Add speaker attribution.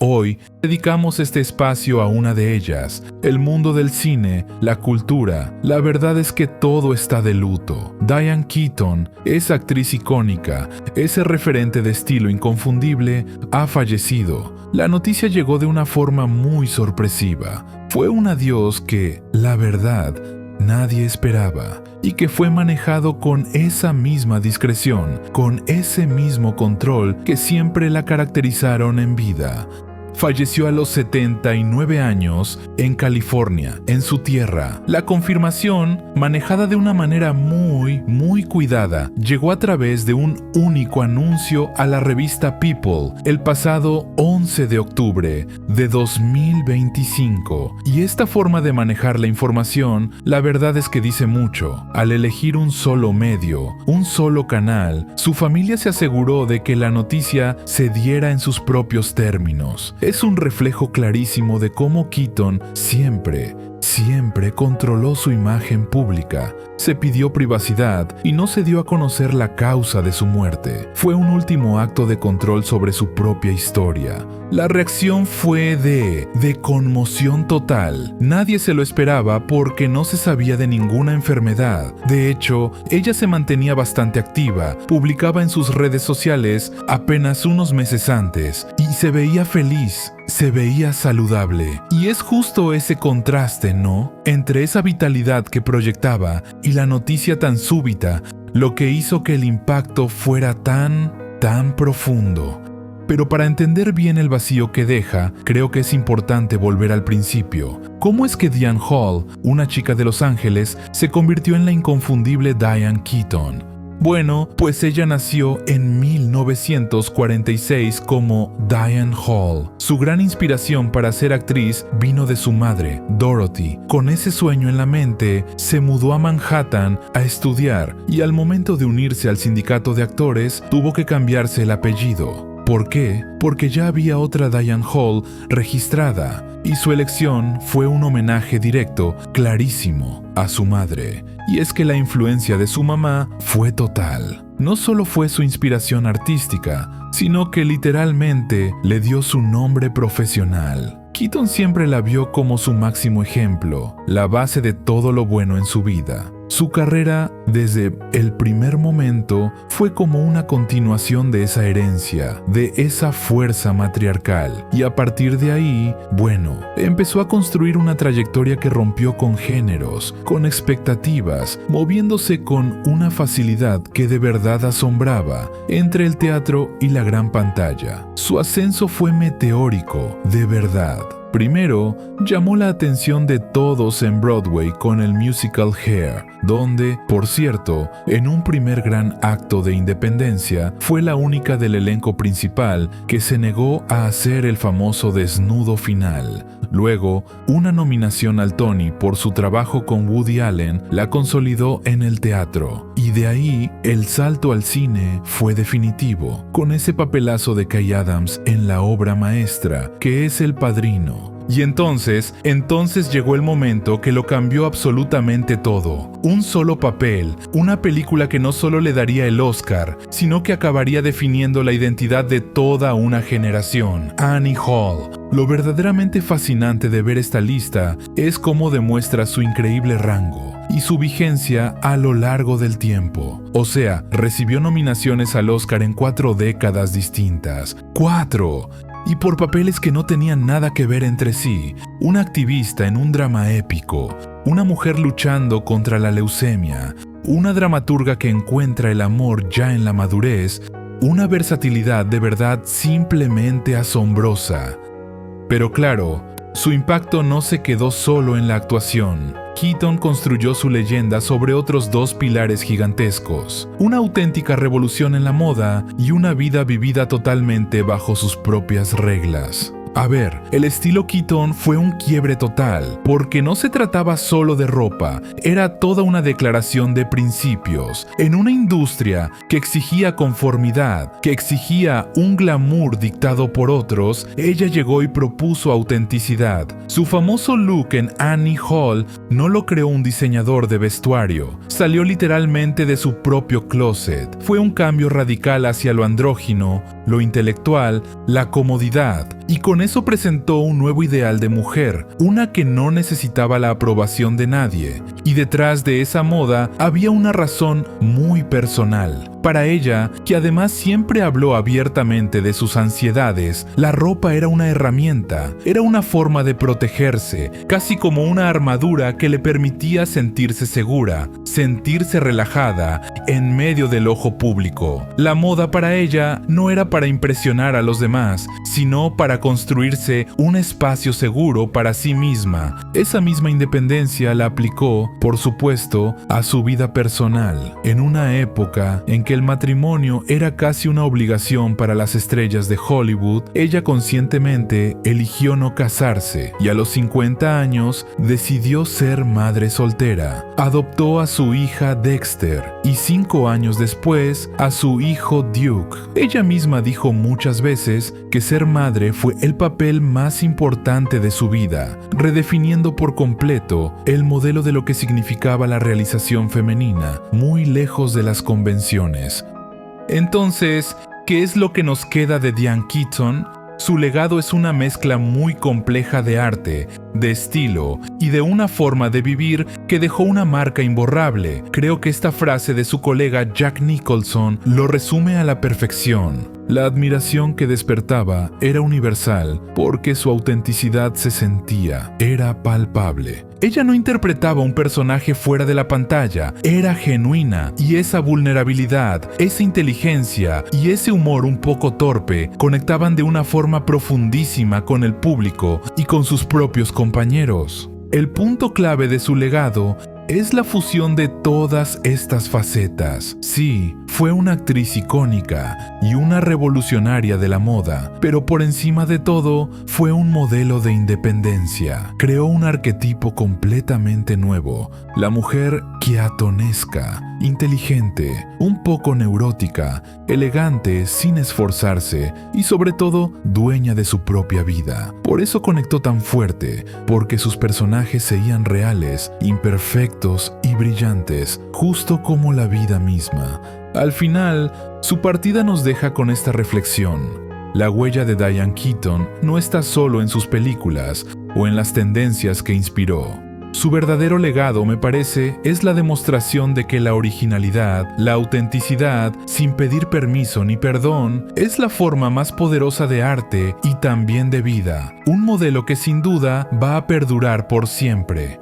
Speaker 1: Hoy dedicamos este espacio a una de ellas, el mundo del cine, la cultura. La verdad es que todo está de luto. Diane Keaton, esa actriz icónica, ese referente de estilo inconfundible, ha fallecido. La noticia llegó de una forma muy sorpresiva. Fue un adiós que, la verdad, nadie esperaba, y que fue manejado con esa misma discreción, con ese mismo control que siempre la caracterizaron en vida. Falleció a los 79 años en California, en su tierra. La confirmación, manejada de una manera muy cuidada, llegó a través de un único anuncio a la revista People el pasado 11 de octubre de 2025. Y esta forma de manejar la información, la verdad es que dice mucho. Al elegir un solo medio, un solo canal, su familia se aseguró de que la noticia se diera en sus propios términos. Es un reflejo clarísimo de cómo Keaton siempre controló su imagen pública. Se pidió privacidad y no se dio a conocer la causa de su muerte. Fue un último acto de control sobre su propia historia. La reacción fue de conmoción total. Nadie se lo esperaba porque no se sabía de ninguna enfermedad. De hecho, ella se mantenía bastante activa, publicaba en sus redes sociales apenas unos meses antes y se veía feliz. Se veía saludable. Y es justo ese contraste, ¿no?, entre esa vitalidad que proyectaba y la noticia tan súbita, lo que hizo que el impacto fuera tan profundo. Pero para entender bien el vacío que deja, creo que es importante volver al principio. ¿Cómo es que Diane Hall, una chica de Los Ángeles, se convirtió en la inconfundible Diane Keaton? Bueno, pues ella nació en 1946 como Diane Hall. Su gran inspiración para ser actriz vino de su madre, Dorothy. Con ese sueño en la mente, se mudó a Manhattan a estudiar y al momento de unirse al sindicato de actores, tuvo que cambiarse el apellido. ¿Por qué? Porque ya había otra Diane Hall registrada y su elección fue un homenaje directo, clarísimo, a su madre. Y es que la influencia de su mamá fue total. No solo fue su inspiración artística, sino que literalmente le dio su nombre profesional. Keaton siempre la vio como su máximo ejemplo, la base de todo lo bueno en su vida. Su carrera, desde el primer momento, fue como una continuación de esa herencia, de esa fuerza matriarcal. Y a partir de ahí, bueno, empezó a construir una trayectoria que rompió con géneros, con expectativas, moviéndose con una facilidad que de verdad asombraba entre el teatro y la gran pantalla. Su ascenso fue meteórico, de verdad. Primero, llamó la atención de todos en Broadway con el musical Hair, donde, por cierto, en un primer gran acto de independencia, fue la única del elenco principal que se negó a hacer el famoso desnudo final. Luego, una nominación al Tony por su trabajo con Woody Allen la consolidó en el teatro. Y de ahí, el salto al cine fue definitivo, con ese papelazo de Kay Adams en la obra maestra, que es El Padrino. Y entonces llegó el momento que lo cambió absolutamente todo. Un solo papel, una película que no solo le daría el Oscar, sino que acabaría definiendo la identidad de toda una generación. Annie Hall. Lo verdaderamente fascinante de ver esta lista es cómo demuestra su increíble rango y su vigencia a lo largo del tiempo. O sea, recibió nominaciones al Oscar en 4 décadas distintas. ¡4! Y por papeles que no tenían nada que ver entre sí. Una activista en un drama épico, una mujer luchando contra la leucemia, una dramaturga que encuentra el amor ya en la madurez, una versatilidad de verdad simplemente asombrosa. Pero claro, su impacto no se quedó solo en la actuación. Keaton construyó su leyenda sobre otros 2 pilares gigantescos, una auténtica revolución en la moda y una vida vivida totalmente bajo sus propias reglas. A ver, el estilo Keaton fue un quiebre total, porque no se trataba solo de ropa, era toda una declaración de principios. En una industria que exigía conformidad, que exigía un glamour dictado por otros, ella llegó y propuso autenticidad. Su famoso look en Annie Hall no lo creó un diseñador de vestuario, salió literalmente de su propio closet. Fue un cambio radical hacia lo andrógino, lo intelectual, la comodidad, y con eso presentó un nuevo ideal de mujer, una que no necesitaba la aprobación de nadie. Y detrás de esa moda había una razón muy personal. Para ella, que además siempre habló abiertamente de sus ansiedades, la ropa era una herramienta, era una forma de protegerse, casi como una armadura que le permitía sentirse segura, sentirse relajada en medio del ojo público. La moda para ella no era para impresionar a los demás, sino para construirse un espacio seguro para sí misma. Esa misma independencia la aplicó, por supuesto, a su vida personal, en una época en que el matrimonio era casi una obligación para las estrellas de Hollywood. Ella conscientemente eligió no casarse y a los 50 años decidió ser madre soltera. Adoptó a su hija Dexter y 5 años después a su hijo Duke. Ella misma dijo muchas veces que ser madre fue el papel más importante de su vida, redefiniendo por completo el modelo de lo que significaba la realización femenina, muy lejos de las convenciones. Entonces, ¿qué es lo que nos queda de Diane Keaton? Su legado es una mezcla muy compleja de arte, de estilo y de una forma de vivir que dejó una marca imborrable. Creo que esta frase de su colega Jack Nicholson lo resume a la perfección. La admiración que despertaba era universal porque su autenticidad se sentía, era palpable. Ella no interpretaba un personaje fuera de la pantalla, era genuina, y esa vulnerabilidad, esa inteligencia y ese humor un poco torpe conectaban de una forma profundísima con el público y con sus propios compañeros. El punto clave de su legado es la fusión de todas estas facetas. Sí, fue una actriz icónica y una revolucionaria de la moda, pero por encima de todo, fue un modelo de independencia. Creó un arquetipo completamente nuevo, la mujer keatonesca, inteligente, un poco neurótica, elegante sin esforzarse y sobre todo dueña de su propia vida. Por eso conectó tan fuerte, porque sus personajes seguían reales, imperfectos y brillantes, justo como la vida misma. Al final, su partida nos deja con esta reflexión. La huella de Diane Keaton no está solo en sus películas o en las tendencias que inspiró. Su verdadero legado, me parece, es la demostración de que la originalidad, la autenticidad, sin pedir permiso ni perdón, es la forma más poderosa de arte y también de vida. Un modelo que sin duda va a perdurar por siempre.